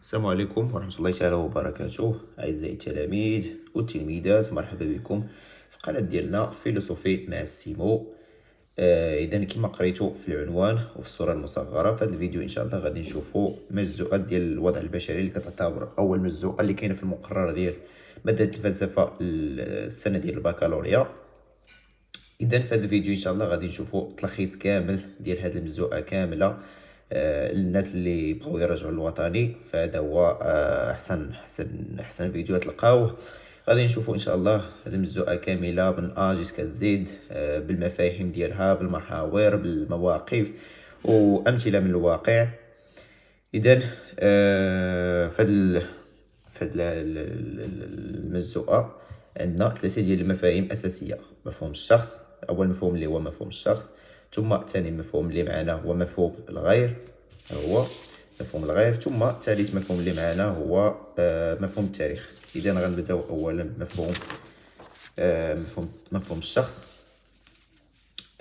السلام عليكم ورحمة الله تعالى وبركاته. أعزائي التلاميذ والتلميذات، مرحبا بكم في القناة ديالنا فيلسوفي مع السيمو. إذا كما قريتو في العنوان وفي الصورة المصغرة في هذا الفيديو إن شاء الله غادي نشوفو مجزوءات ديال الوضع البشري اللي كتعتبر أول مجزوءة اللي كاينة في المقرر ديال مادة الفلسفة السنة ديال البكالوريا. إذا في هذا الفيديو إن شاء الله غادي نشوفو تلخيص كامل ديال هذه المجزوءة كاملة. الناس اللي بغاو يرجعوا الوطني، فهذا هو احسن فيديو تلقاوه. غادي نشوفوا ان شاء الله هذه المجزوءه كامله من ا جيسكا زد، بالمفاهيم ديالها، بالمحاور، بالمواقف وامثله من الواقع. اذا في هذه المجزوءه عندنا ثلاثه ديال المفاهيم اساسيه: مفهوم الشخص، اول مفهوم اللي هو مفهوم الشخص، ثم ثاني مفهوم اللي معنا هو مفهوم الغير، هو مفهوم الغير، ثم ثالث مفهوم اللي معنا هو مفهوم التاريخ. اذا غنبداو اولا بمفهوم مفهوم الشخص.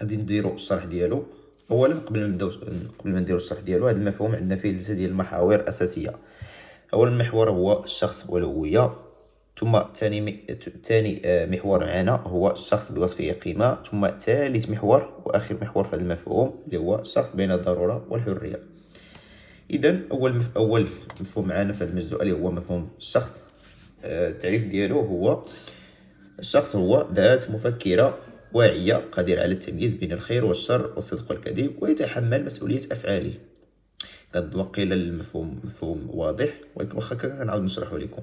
غادي نديرو الشرح ديالو. اولا قبل ما نديرو الشرح ديالو، هذا المفهوم عندنا فيه ثلاثه ديال المحاور اساسيه. اول محور هو الشخص والهويه، ثم ثاني محور معنا هو الشخص بوصفه قيمه، ثم ثالث محور واخر محور في هذا المفهوم اللي هو الشخص بين الضروره والحريه. اذا اول مفهوم معنا في هذا المجزء اللي هو مفهوم الشخص. التعريف ديالو هو: الشخص هو ذات مفكره واعيه قادره على التمييز بين الخير والشر والصدق والكذب ويتحمل مسؤوليه افعاله. وقيل المفهوم واضح، ولكن واخا كنعاود نشرحه لكم.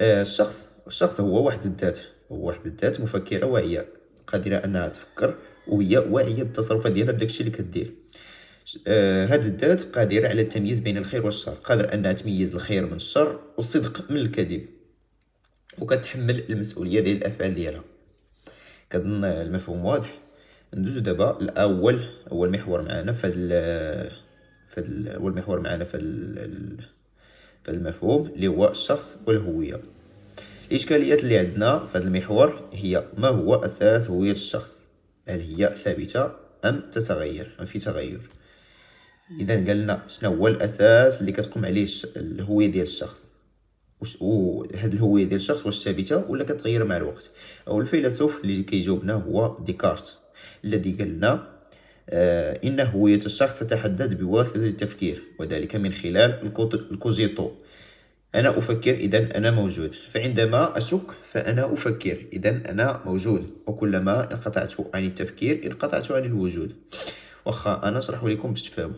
الشخص هو وحده الذات مفكره واعيه قادره انها تفكر، وهي واعيه بالتصرفات ديالها بداكشي اللي كدير. هاد الذات قادره على التمييز بين الخير والشر، قادره انها تميز الخير من الشر والصدق من الكذب، وكتحمل المسؤوليه ديال الافعال ديالها. كنظن المفهوم واضح. ندوزو دابا اول محور معنا اول محور معنا في المفهوم اللي هو الشخص والهويه. الاشكاليات اللي عندنا في هذا المحور هي: ما هو اساس هويه الشخص؟ هل هي ثابته ام تتغير، ام في تغير؟ اذا قالنا شنو هو الاساس اللي كتقوم عليه الهويه ديال الشخص، وهاد الهويه ديال الشخص واش ثابته ولا كتغير مع الوقت؟ او الفيلسوف اللي كيجاوبنا هو ديكارت، الذي قال لنا ان هويه الشخص تتحدد بواسطه التفكير، وذلك من خلال الكوجيتو. انا افكر اذا انا موجود، فعندما اشك فانا افكر اذا انا موجود، وكلما انقطعت عن التفكير انقطعت عن الوجود. واخا انا اشرح لكم باش تفهموا.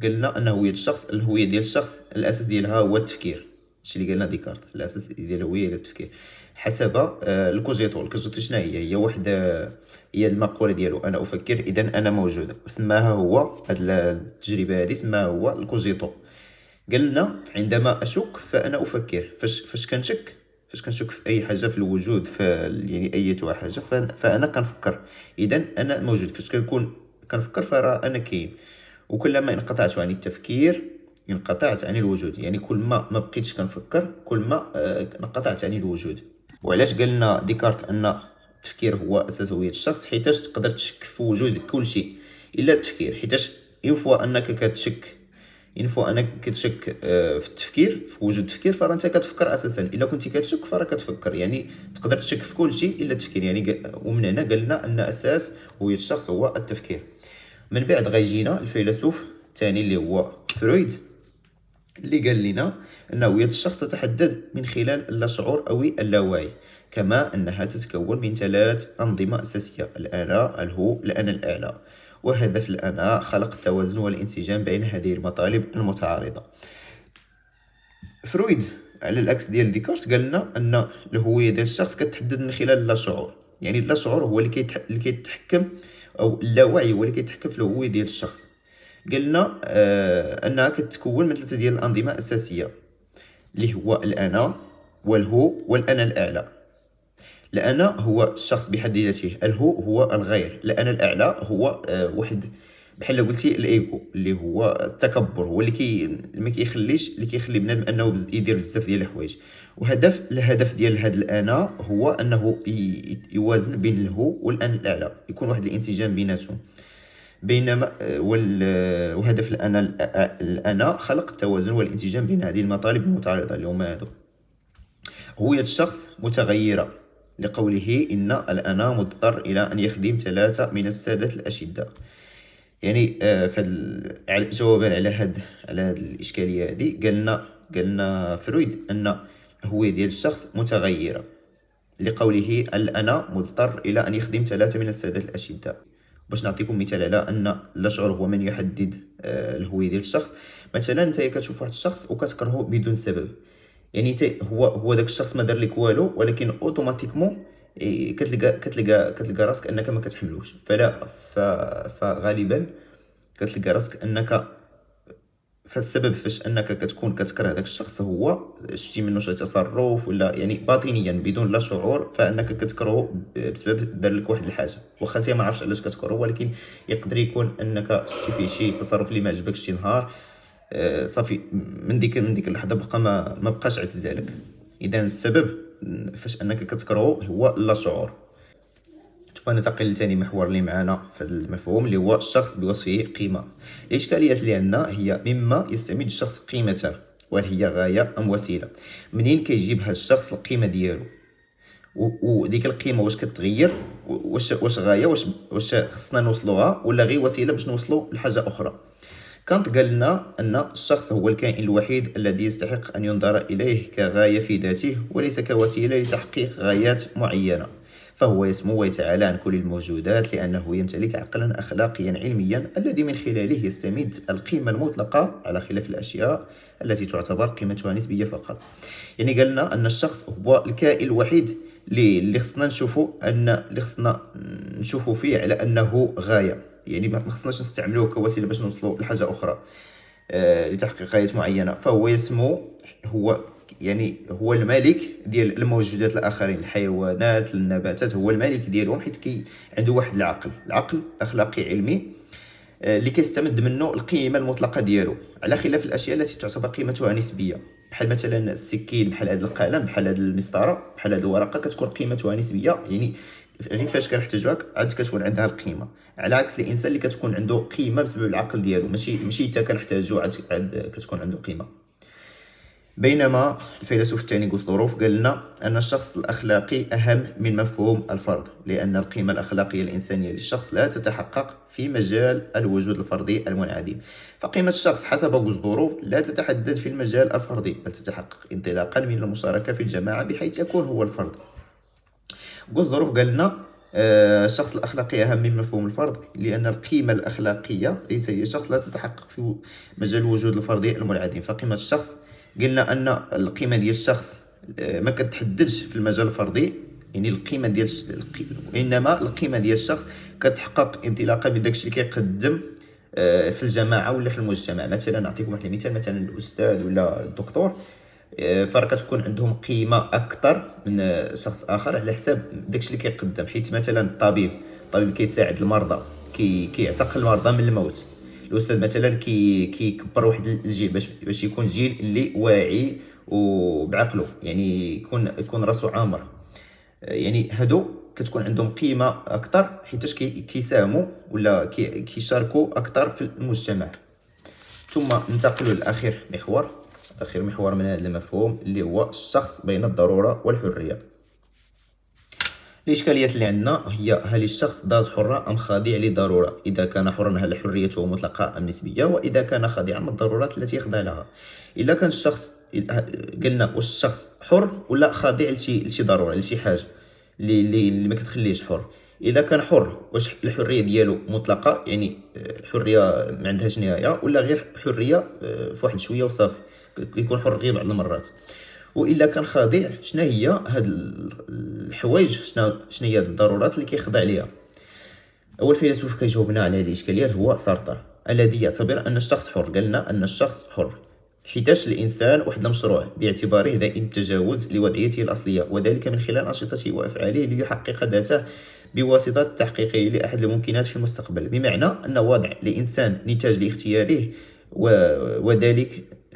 قلنا ان الهويه ديال الشخص الاساس ديالها هو التفكير. الشيء اللي قالنا ديكارت، الاساس ديال الهويه هي التفكير حسب الكوجيتو شنو هي واحد هي المقوله ديالو: انا افكر اذا انا موجود. سماها هو هاد التجربه هذه سماها هو الكوجيتو. قالنا عندما اشك فانا افكر. فاش كنشك في اي حاجه في الوجود، في يعني اي حاجه، فانا كنفكر اذا انا موجود. فاش كنكون كنفكر فراه انا كاين. وكلما انقطعت عن التفكير انقطعت عن الوجود، يعني كل ما بقيتش كنفكر كل ما انقطعت عن الوجود. وعلاش قالنا ديكارت ان التفكير هو اساس هويه الشخص؟ حيتاش تقدر تشك في وجود كل شيء الا التفكير. حيتاش ينفوا انك كتشك في التفكير، في وجود التفكير، فراه انت كتفكر اساسا. الا كنتي كتشك فراه كتفكر، يعني تقدر تشك في كل شيء الا التفكير. يعني ومن هنا قالنا ان اساس هويه الشخص هو التفكير. من بعد غيجينا الفيلسوف الثاني اللي هو فرويد، اللي قال لنا ان هويه الشخص تتحدد من خلال اللاشعور او اللاوعي، كما انها تتكون من 3 انظمه اساسيه: الانا، الهو، الانا الاعلى. وهدف الانا خلق التوازن والانسجام بين هذه المطالب المتعارضه. فرويد على العكس ديال ديكارت قال لنا ان الهويه ديال الشخص كتحدد من خلال اللاشعور. يعني اللاشعور هو اللي كيتحكم، او اللاوعي هو اللي كيتحكم في الهويه ديال الشخص. قلنا انها كتكون من 3 ديال الانظمه اساسيه اللي هو الانا والهو والانا الاعلى. الانا هو الشخص بحد ذاته، الهو هو الغير، الانا الاعلى هو واحد بحال قلتي الايغو اللي هو التكبر، هو اللي كيخلي بنادم انه يدير بزاف ديال الحوايج. الهدف ديال هذا الانا هو انه يوازن بين الهو والانا الاعلى، يكون واحد الانسجام بيناتهم. بينما وهدف الأنا خلق التوازن والانسجام بين هذه المطالب المتعارضة اللي هما هادو. هوية الشخص متغيرة لقوله إن الأنا مضطر إلى أن يخدم 3 من السادة الأشداء. يعني جوابا على هاد الإشكالية هذه قالنا فرويد أن الهوية ديال الشخص متغيرة لقوله الأنا مضطر إلى أن يخدم 3 من السادة الأشداء. باش نعطيكم مثال على أن لا شعور هو من يحدد الهوية ديال الشخص. مثلا انت كتشوف واحد الشخص وكتكرهه بدون سبب، يعني انت هو داك الشخص ما دار لك والو، ولكن اوتوماتيكمون كتلقى راسك انك ما كتحملوش. فغالبا كتلقى راسك انك فالسبب فاش انك كتكون كتكره داك الشخص هو شتي منه شي تصرف، ولا يعني باطنيا بدون لا شعور فانك كتكرهه بسبب دار لك واحد الحاجه، واخا انت ما عرفتش علاش كتكرهه، ولكن يقدر يكون انك شتي فيه شي تصرف اللي ما عجبكش شي نهار. صافي من ديك اللحظه بقى ما بقاش عزيز عليك. اذا السبب فاش انك كتكرهه هو لا شعور. ثم ننتقل لثاني محور اللي معنا في هذا المفهوم اللي هو الشخص بوصفه قيمه. الاشكاليات اللي عندنا هي مما يستمد الشخص قيمته، وهل هي غايه ام وسيله؟ منين كيجيب هذا الشخص القيمه ديالو؟ وديك القيمه واش كتغير؟ واش غايه؟ واش خصنا نوصلوها ولا غير وسيله باش نوصلوا لحاجه اخرى؟ كانت قال لنا أن الشخص هو الكائن الوحيد الذي يستحق أن ينظر إليه كغاية في ذاته وليس كوسيلة لتحقيق غايات معينة، فهو يسمو ويتعالى عن كل الموجودات لأنه يمتلك عقلا أخلاقيا علميا الذي من خلاله يستمد القيمة المطلقة على خلاف الأشياء التي تعتبر قيمتها نسبية فقط. يعني قال لنا أن الشخص هو الكائن الوحيد اللي خصنا نشوفوا فيه على أنه غاية، يعني ما خصناش نستعملوه كوسيله باش نوصلوا لحاجه اخرى لتحقيق غايات معينه. فهو يسمو هو الملك ديال الموجودات الاخرين، الحيوانات النباتات، هو الملك ديالهم حيت عنده واحد العقل اخلاقي علمي اللي كيستمد منه القيمه المطلقه ديالو على خلاف الاشياء التي تعتبر قيمتها نسبيه، بحال مثلا السكين، بحال هذا القلم، بحال هذه المسطره، بحال هذه الورقه كتكون قيمتها نسبيه، يعني غير فاش كنحتاجوها عاد كتكون عندها القيمه، على عكس الانسان اللي كتكون عنده قيمه بسبب العقل ديالو، ماشي حتى كنحتاجو عاد كتكون عنده قيمه. بينما الفيلسوف الثاني غوسدوروف قال لنا أن الشخص الأخلاقي أهم من مفهوم الفرد، لأن القيمة الأخلاقية الإنسانية للشخص لا تتحقق في مجال الوجود الفردي المنعدم. فقيمة الشخص حسب غوسدوروف لا تتحدد في المجال الفردي، بل تتحقق انطلاقا من المشاركة في الجماعة بحيث يكون هو الفرد. غوسدوروف قال لنا الشخص الأخلاقي أهم من مفهوم الفرد، لأن القيمة الأخلاقية ليس هي الشخص لا تتحقق في مجال الوجود الفردي المنعدم. فقيمة الشخص قلنا أن القيمة ديال الشخص ما كتحددش في المجال الفردي، يعني القيمة ديال وإنما القيمة ديال الشخص كتحقق انطلاقا من داكشي اللي كيقدم في الجماعة ولا في المجتمع. مثلا نعطيكم واحد المثال، مثلا الأستاذ ولا الدكتور فرا كتكون عندهم قيمه اكثر من شخص اخر على حساب داكشي اللي كيقدم. حيت مثلا الطبيب كيساعد المرضى، كيعتق المرضى من الموت. الاستاذ مثلا كيكبر واحد الجيل باش يكون جيل اللي واعي وبعقله، يعني يكون راسو عامر. يعني هادو كتكون عندهم قيمه اكثر حيتاش كيساهموا ولا كيشاركوا اكثر في المجتمع. ثم ننتقل للاخر محور من هذا المفهوم اللي هو الشخص بين الضرورة والحرية. الإشكاليات اللي عندنا هي هل الشخص ذات حرة أم خاضع لضرورة؟ إذا كان حرا هل حريته مطلقة أم نسبية؟ وإذا كان خاضعا للضرورات التي يخضع لها؟ إلا كان الشخص قلنا واش الشخص حر ولا خاضع لشي ضرورة، لشي حاجة اللي ما كتخليهش حر. إذا كان حر واش الحرية ديالو مطلقة، يعني حرية ما عندهاش نهاية، ولا غير حرية في واحد شوية وصافي، يكون حر غير بعض المرات. والا كان خاضع شنو هي هاد الحوايج، شنو هي هاد الضرورات اللي كيخضع ليها؟ اول فيلسوف كيجاوبنا على هذه الاشكاليات هو سارتر، الذي يعتبر ان الشخص حر. قالنا ان الشخص حر حيتاش الانسان واحد المشروع باعتباره دائم التجاوز لوضعيته الاصليه، وذلك من خلال انشطته وافعاله ليحقق ذاته بواسطه تحقيقه لاحد الممكنات في المستقبل. بمعنى ان وضع الانسان نتاج لاختياره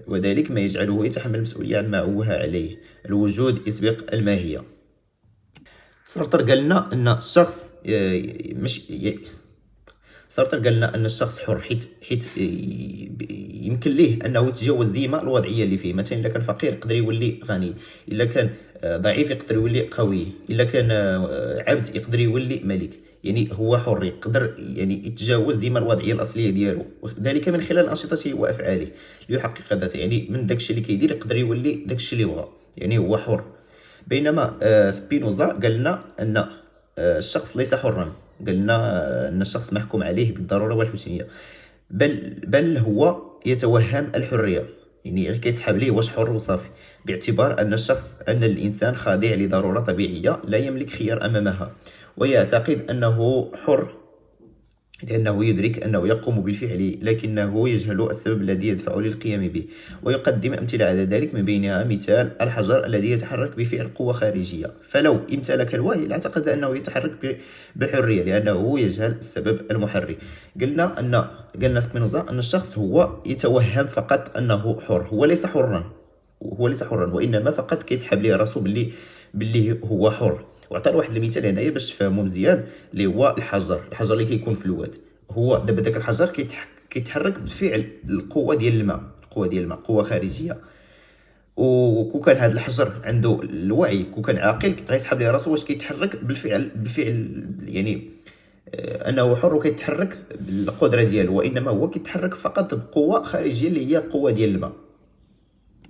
وذلك ما يجعله يتحمل المسؤولية عما أوه عليه. الوجود يسبق الماهية. سارتر قال لنا أن الشخص سارتر قال لنا ان الشخص حر حيت يمكن ليه انه يتجاوز ديما الوضعيه اللي فيه. مثلا الا كان فقير يقدر يولي غني، الا كان ضعيف يقدر يولي قوي، الا كان عبد يقدر يولي ملك. يعني هو حر، يقدر يعني يتجاوز ديما الوضعيه الاصليه ديالو، ذلك من خلال انشطته وافعاله ليحقق ذاته. يعني من داكشي اللي كيدير يقدر يولي داكشي اللي بغا، يعني هو حر. بينما سبينوزا قال لنا ان الشخص ليس حرا. قال لنا ان الشخص محكوم عليه بالضروره والحتميه، بل هو يتوهم الحريه، يعني غير كيسحب ليه واش حر وصافي، باعتبار ان الانسان خاضع لضروره طبيعيه لا يملك خيار امامها، ويعتقد انه حر لأنه يدرك أنه يقوم بالفعل، لكنه يجهل السبب الذي يدفعه للقيام به. ويقدم أمثلة على ذلك، من بينها مثال الحجر الذي يتحرك بفعل قوة خارجية، فلو امتلك الوعي لاعتقد أنه يتحرك بحرية لأنه يجهل السبب المحرك. قلنا سبينوزا أن الشخص هو يتوهم فقط أنه حر، هو ليس حرا، وإنما فقط كيسحب ليه راسو باللي هو حر. وعطى واحد المثال هنايا باش تفهموا مزيان، اللي هو الحجر اللي كيكون في الواد. هو دابا داك الحجر كيتحرك بفعل القوه ديال الماء، قوه خارجيه. وكون كان هذا الحجر عنده الوعي، كون كان عاقل، غيسحب ليه راسو واش كيتحرك بالفعل يعني انه حر وكيتحرك بالقدره ديالو، وانما هو كيتحرك فقط بقوه خارجيه اللي هي القوه ديال الماء.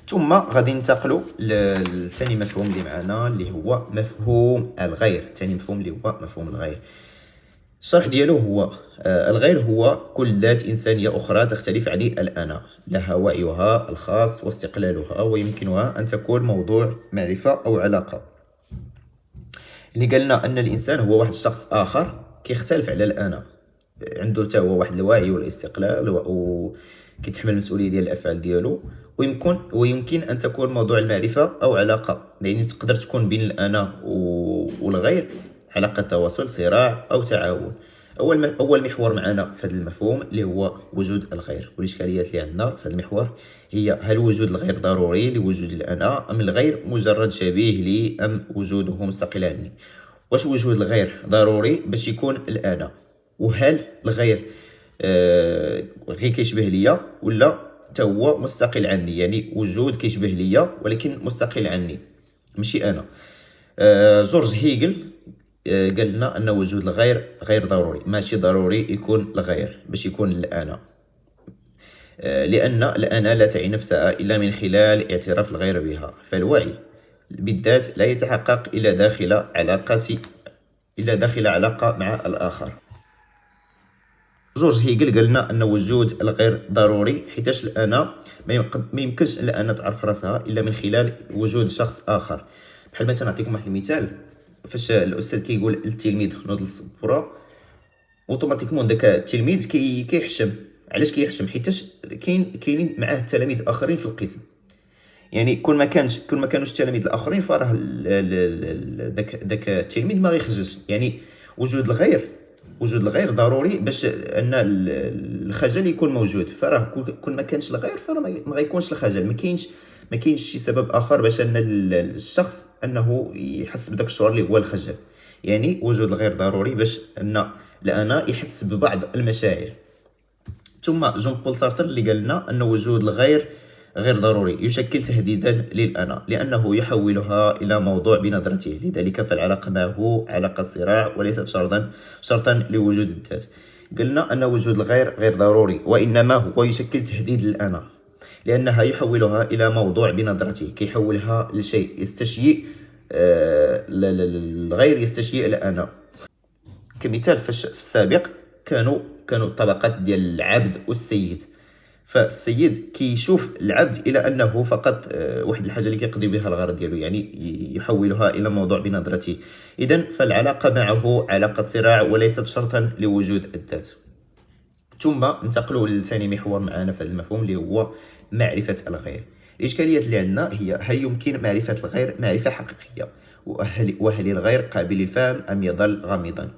ثم غادي ننتقلوا لثاني مفهوم اللي معنا، اللي هو مفهوم الغير. ثاني مفهوم اللي هو مفهوم الغير، الشرح ديالو هو الغير هو كل ذات إنسانية أخرى تختلف عن الأنا، لها وعيها الخاص واستقلالها، ويمكنها أن تكون موضوع معرفة أو علاقة. اللي قالنا أن الإنسان هو واحد الشخص آخر كيختلف على الأنا، عنده حتى هو واحد الوعي والاستقلال وكيتحمل المسؤوليه ديال الافعال ديالو. ويمكن ان تكون موضوع المعرفه او علاقه، يعني تقدر تكون بين الانا والغير علاقه تواصل، صراع او تعاون. اول محور معنا في هذا المفهوم اللي هو وجود الغير. والاشكاليات اللي عندنا في هذا المحور هي: هل وجود الغير ضروري لوجود الانا، ام الغير مجرد شبيه لي، ام وجوده مستقل عني؟ واش وجود الغير ضروري باش يكون الانا؟ وهل الغير غير كيشبه ليا ولا حتى هو مستقل عني؟ يعني وجود كيشبه ليا ولكن مستقل عني، ماشي انا. جورج هيجل قال لنا ان وجود الغير غير ضروري، ماشي ضروري يكون الغير باش يكون الانا، لان الانا لا تعي نفسها الا من خلال اعتراف الغير بها. فالوعي بالذات لا يتحقق الا داخل علاقه مع الاخر. جورج هيجل قال لنا ان وجود الغير ضروري حيتاش الانا ما يمكنش الانا تعرف راسها الا من خلال وجود شخص اخر. بحال مثلا نعطيكم واحد المثال، فاش الاستاذ كيقول للتلميذ نوض للسبوره، اوتوماتيكمون داك التلميذ كيحشم. علاش كيحشم؟ حيتاش كاينين معاه تلاميذ اخرين في القسم. يعني كون ما كانوش التلاميذ الاخرين فراه داك التلميذ ما غيخجلش. يعني وجود الغير ضروري باش ان الخجل يكون موجود. فراه كون ما كانش الغير فراه ما غيكونش الخجل. ما كاينش شي سبب اخر باش ان الشخص انه يحس بداك الشعور اللي هو الخجل. يعني وجود الغير ضروري باش ان الانا يحس ببعض المشاعر. ثم جون بول سارتر اللي قال لنا ان وجود الغير غير ضروري يشكل تهديدا للأنا، لأنه يحولها إلى موضوع بنظرته. لذلك فالعلاقة معه علاقة صراع وليست شرطا لوجود الذات. قلنا أن وجود الغير غير ضروري، وإنما هو يشكل تهديد للأنا، لأنها يحولها إلى موضوع بنظرته، كيحولها لشيء يستشيء الغير يستشيء الأنا. كمثال في السابق كانوا طبقات ديال العبد والسيد. فالسيد كيشوف العبد الى انه فقط واحد الحاجه اللي كيقضي بها الغرض ديالو، يعني يحولها الى موضوع بنظرته. اذا فالعلاقه معه علاقه صراع وليست شرطا لوجود الذات. ثم ننتقلوا لثاني محور معنا في هذا المفهوم اللي هو معرفه الغير. الاشكاليات اللي عندنا هي: هل يمكن معرفه الغير معرفه حقيقيه؟ وهل الغير قابل للفهم ام يظل غامضا؟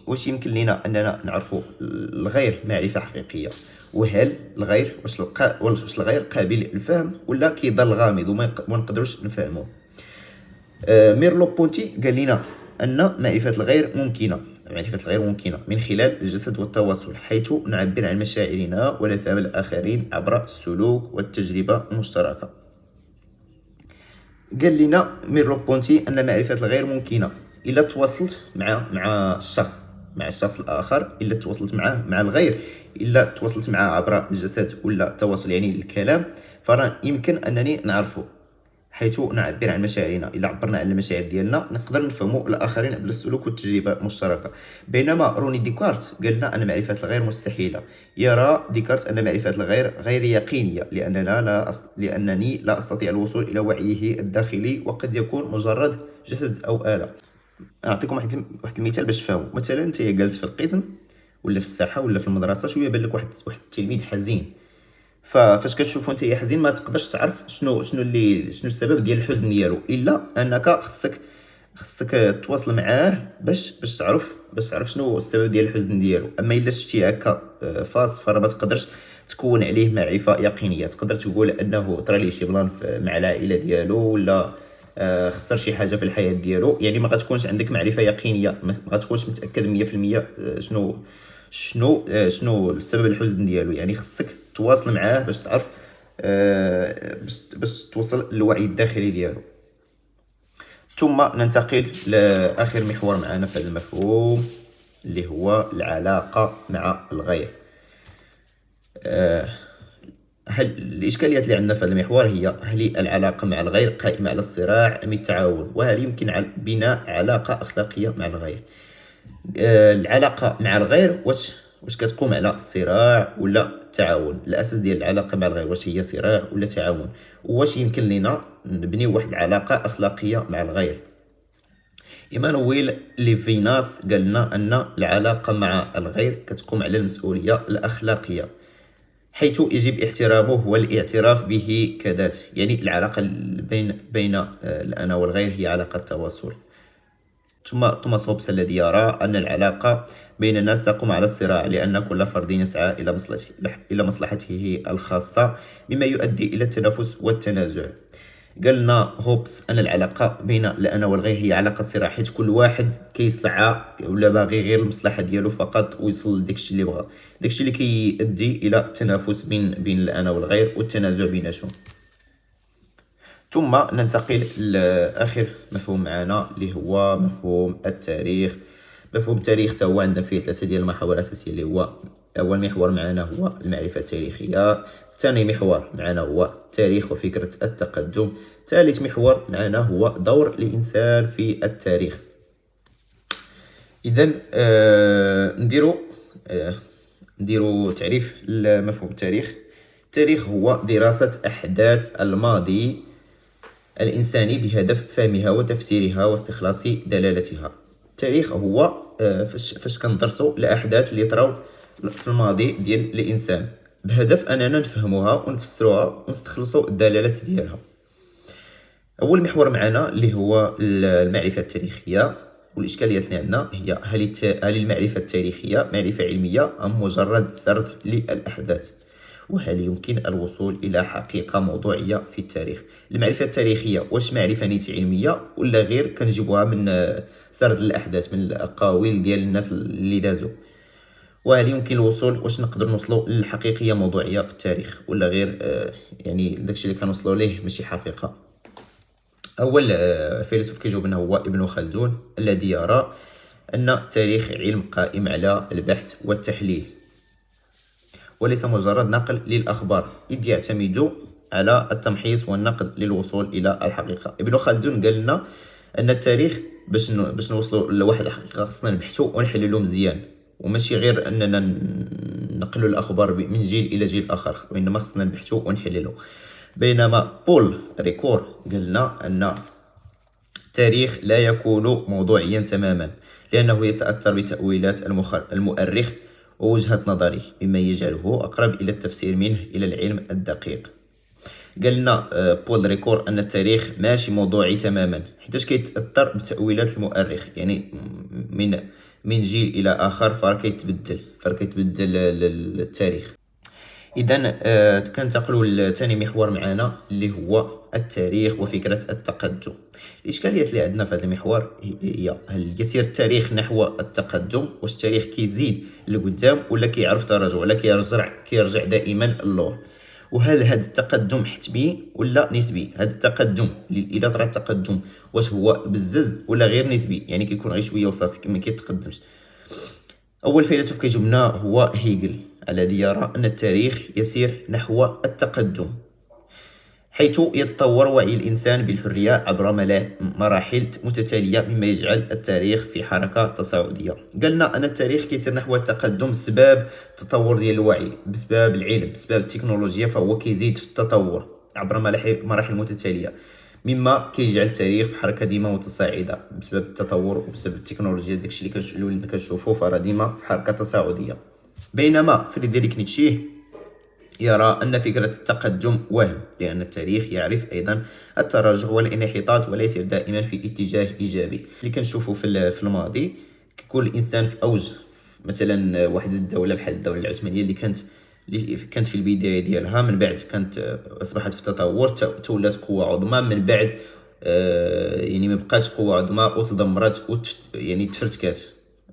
واش يمكن لنا اننا نعرفوا الغير معرفه حقيقيه؟ وهل الغير واش الغير قابل للفهم ولا كيضل غامض وما نقدروش نفهموه؟ ميرلو بونتي قال لنا ان معرفه الغير ممكنه، معرفة الغير ممكنة من خلال الجسد والتواصل، حيث نعبر عن مشاعرنا ونفهم الآخرين عبر السلوك والتجربة المشتركة. قال لنا ميرلو بونتي أن معرفة الغير ممكنة إلا تواصلت مع الشخص الآخر، إلا تواصلت معه مع الغير، إلا تواصلت معه عبر الجسد ولا التواصل يعني الكلام، فراه يمكن أنني نعرفه، حيث نعبر عن مشاعرنا. إلا عبرنا عن المشاعر ديالنا نقدر نفهموا الآخرين عبر السلوك والتجربة المشتركة. بينما روني ديكارت قال لنا أن معرفة الغير مستحيلة. يرى ديكارت أن معرفة الغير غير يقينية، لأنني لا أستطيع الوصول إلى وعيه الداخلي، وقد يكون مجرد جسد أو آلة. نعطيكم واحد المثال باش تفهموا. مثلا انت جالس في القسم ولا في الساحه ولا في المدرسه، شويه بان لك واحد التلميذ حزين، فاش كتشوفو انت حزين ما تقدرش تعرف شنو السبب ديال الحزن ديالو، الا انك خصك تواصل معاه باش تعرف شنو السبب ديال الحزن ديالو. اما الا شفتيه هكا فاص، فراه ما تقدرش تكون عليه معرفه يقينيه. تقدر تقول انه طرا ليه شي بلان مع العائله ديالو، ولا خسر شي حاجه في الحياه ديالو، يعني ما غتكونش عندك معرفه يقينيه، ما غتكونش متاكد 100% شنو السبب الحزن ديالو. يعني خصك تواصل معاه باش تعرف باش توصل للوعي الداخلي ديالو. ثم ننتقل لاخر محور معنا في هذا المفهوم، اللي هو العلاقه مع الغير. هل الإشكاليات اللي عندنا في هذا المحور هل العلاقة مع الغير قائمة على الصراع أم التعاون؟ وهل يمكن بناء علاقة أخلاقية مع الغير؟ العلاقة مع الغير واش كتقوم على الصراع ولا التعاون؟ الأساس ديال العلاقة مع الغير واش هي صراع ولا تعاون؟ واش يمكن لنا نبني واحد العلاقة أخلاقية مع الغير؟ إيمانويل ليفيناس قال لنا أن العلاقة مع الغير كتقوم على المسؤولية الأخلاقية، حيث يجب احترامه والاعتراف به كذات. يعني العلاقة بين الأنا والغير هي علاقة تواصل. ثم توماس هوبس الذي يرى أن العلاقة بين الناس تقوم على الصراع، لأن كل فرد يسعى إلى مصلحته الخاصة، مما يؤدي إلى التنافس والتنازع. قال لنا هوبس أن العلاقة بين الأنا والغير هي علاقة صراع، حيث كل واحد كيسعى ولا باغي غير المصلحة ديالو فقط، ويوصل لداكشي اللي بغا، داكشي اللي كيؤدي إلى التنافس بين الأنا والغير والتنازع بيناتهم. ثم ننتقل لآخر مفهوم معنا، اللي هو مفهوم التاريخ. مفهوم التاريخ تا هو عندنا فيه 3 ديال المحاور الأساسية، اللي هو أول محور معنا هو المعرفة التاريخية، ثاني محور معنا هو التاريخ وفكرة التقدم، ثالث محور معنا هو دور الإنسان في التاريخ. إذن نديرو تعريف لمفهوم التاريخ. التاريخ هو دراسة أحداث الماضي الإنساني بهدف فهمها وتفسيرها واستخلاص دلالتها. التاريخ هو فاش كندرسو الأحداث اللي طراو في الماضي ديال الإنسان بهدف أننا نفهموها ونفسروها ونستخلصو الدلالات ديالها. أول محور معنا اللي هو المعرفة التاريخية، والإشكاليات اللي عندنا هي هل المعرفة التاريخية معرفة علمية أم مجرد سرد للأحداث؟ وهل يمكن الوصول إلى حقيقة موضوعية في التاريخ؟ المعرفة التاريخية واش معرفة نيت علمية ولا غير كنجيبوها من سرد الأحداث، من الأقاويل ديال الناس اللي دازو؟ وهل يمكن الوصول واش نقدر نوصلوا للحقيقية موضوعية في التاريخ ولا غير يعني داكشي اللي كنوصلوا ليه ماشي حقيقة؟ أول فيلسوف كيجاوبنا هو ابن خلدون، الذي يرى أن التاريخ علم قائم على البحث والتحليل وليس مجرد نقل للأخبار، إذ يعتمد على التمحيص والنقد للوصول إلى الحقيقة. ابن خلدون قال لنا أن التاريخ باش نوصلوا لواحد الحقيقة خصنا نبحثوا ونحللوا مزيان، وماشي غير أننا نقلوا الأخبار من جيل إلى جيل آخر، وإنما خصنا نبحثوا ونحللوا. بينما بول ريكور قال لنا أن التاريخ لا يكون موضوعيا تماما، لأنه يتأثر بتأويلات المؤرخ ووجهة نظره، مما يجعله أقرب إلى التفسير منه إلى العلم الدقيق. قال لنا بول ريكور أن التاريخ ماشي موضوعي تماما، حيتاش كيتأثر بتأويلات المؤرخ، يعني من جيل إلى آخر فار كيتبدل التاريخ. اذا كننتقلوا لثاني محور معنا اللي هو التاريخ وفكره التقدم. الاشكاليات اللي عندنا في هذا المحور هي: هل يسير التاريخ نحو التقدم؟ واش التاريخ كيزيد لقدام ولا كيعرف تراجع ولا كيرجع دائما للور؟ وهل هذا التقدم حتمي ولا نسبي؟ هذا التقدم اذا طرا التقدم واش هو بزز ولا غير نسبي، يعني كيكون غير شويه وصافي ما كيتقدمش؟ أول فيلسوف كيجيبنا هو هيجل، الذي يرى أن التاريخ يسير نحو التقدم، حيث يتطور وعي الإنسان بالحرية عبر مراحل متتالية، مما يجعل التاريخ في حركة تصاعدية. قالنا أن التاريخ كيسير نحو التقدم بسبب التطور ديال الوعي، بسبب العلم، بسبب التكنولوجيا، فهو كيزيد في التطور عبر مراحل متتالية، مما كيجعل التاريخ في حركه ديما متصاعده بسبب التطور وبسبب التكنولوجيا. داكشي اللي كنشوفو فراه ديما في حركه تصاعديه. بينما فريدريك نيتشه يرى ان فكره التقدم وهم، لان التاريخ يعرف ايضا التراجع والانحطاط ولا يسير دائما في اتجاه ايجابي. اللي كنشوفو في الماضي كيكون الانسان في اوج، مثلا واحد الدوله بحال الدوله العثمانيه اللي كانت في البدايه ديالها، من بعد كانت اصبحت في تطور، تولات قوه عظمى، من بعد يعني ما بقاتش قوه عظمى وتدمرت يعني تفرتكات.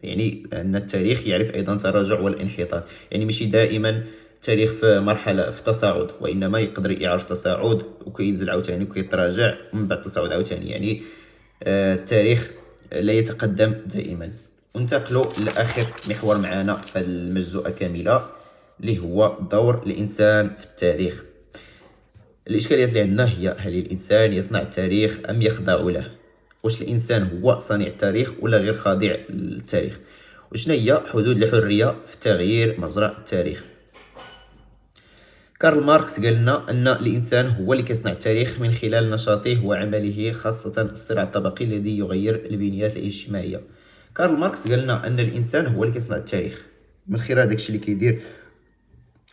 يعني ان التاريخ يعرف ايضا تراجع والانحطاط، يعني ماشي دائما التاريخ في مرحله في تصاعد، وانما يقدر يعرف تصاعد وكينزل عاوتاني وكيتراجع ومن بعد تصاعد عاوتاني. يعني التاريخ لا يتقدم دائما. وننتقلوا لاخر محور معنا في هذه المجزوءه كامله اللي هو دور الانسان في التاريخ. الاشكاليات اللي عندنا هي: هل الانسان يصنع التاريخ ام يخضع له؟ واش الانسان هو صانع التاريخ ولا غير خاضع للتاريخ؟ وشنو هي حدود الحريه في تغيير مجرى التاريخ؟ كارل ماركس قال لنا ان الانسان هو اللي كيصنع التاريخ من خلال نشاطه وعمله، خاصه الصراع الطبقي الذي يغير البنيات الاجتماعيه. كارل ماركس قال لنا ان الانسان هو اللي كيصنع التاريخ من خلال داكشي اللي كيدير،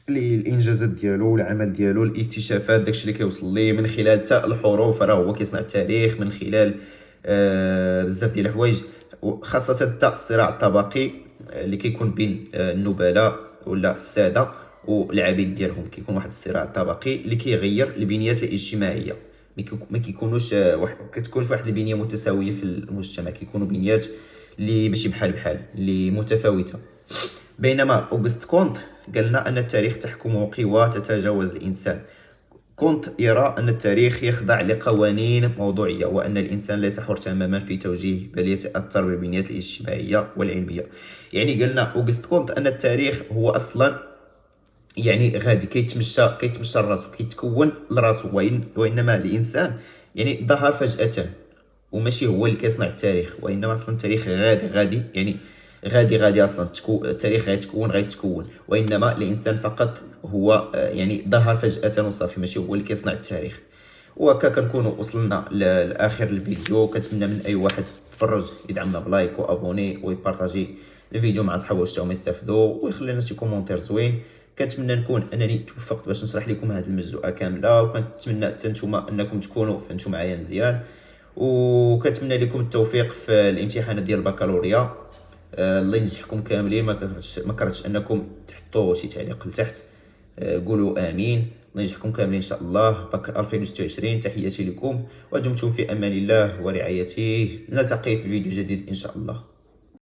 الانجازات ديالو والعمل ديالو، الاكتشافات، داكشي اللي كيوصل ليه من خلال حتى الحروب، راه هو كيصنع التاريخ من خلال بزاف ديال الحوايج، خاصه حتى الصراع الطبقي اللي كيكون بين النبلاء ولا الساده والعبيد ديالهم. كيكون واحد الصراع طبقي اللي كيغير البنيات الاجتماعيه، ما كيكونوش كتكونش واحد البنيه متساويه في المجتمع، كيكونوا بنيات اللي ماشي بحال اللي متفاوته. بينما اوغست كونت قال لنا ان التاريخ تحكمه قوى تتجاوز الانسان. كونت يرى ان التاريخ يخضع لقوانين موضوعيه، وان الانسان ليس حر تماما في توجيه بل يتاثر بالبنيات الاجتماعيه والعلميه. يعني قالنا اوغست كونت ان التاريخ هو اصلا يعني غادي كيتمشى لراسو، كيتكون لراسو، وانما الانسان يعني ظهر فجاه وماشي هو اللي كيصنع التاريخ، وانما اصلا التاريخ غادي يعني غادي اصلا التاريخ غيتكون، وانما الانسان فقط هو يعني ظهر فجاه وصافي، ماشي هو اللي كيصنع التاريخ. وهكا كنكونوا وصلنا لاخر الفيديو. كنتمنى من اي واحد يتفرج يدعمنا بلايك وابوني ويبارطاجي الفيديو مع صحابو باش هما يستافدوا، ويخلي لنا شي كومونتير زوين. كنتمنى نكون انني توفقت باش نشرح لكم هذه المجزوءه كامله، وكنتمنى حتى نتوما انكم تكونوا فهمتوا معايا مزيان، وكنتمنى لكم التوفيق في الامتحانات ديال البكالوريا. الله ينجحكم كاملين. ما كرهتش انكم تحطوا شي تعليق لتحت، قولوا امين. الله ينجحكم كاملين ان شاء الله. بك 2026. تحياتي لكم ودمتم في امان الله ورعايته. نلتقي في فيديو جديد ان شاء الله.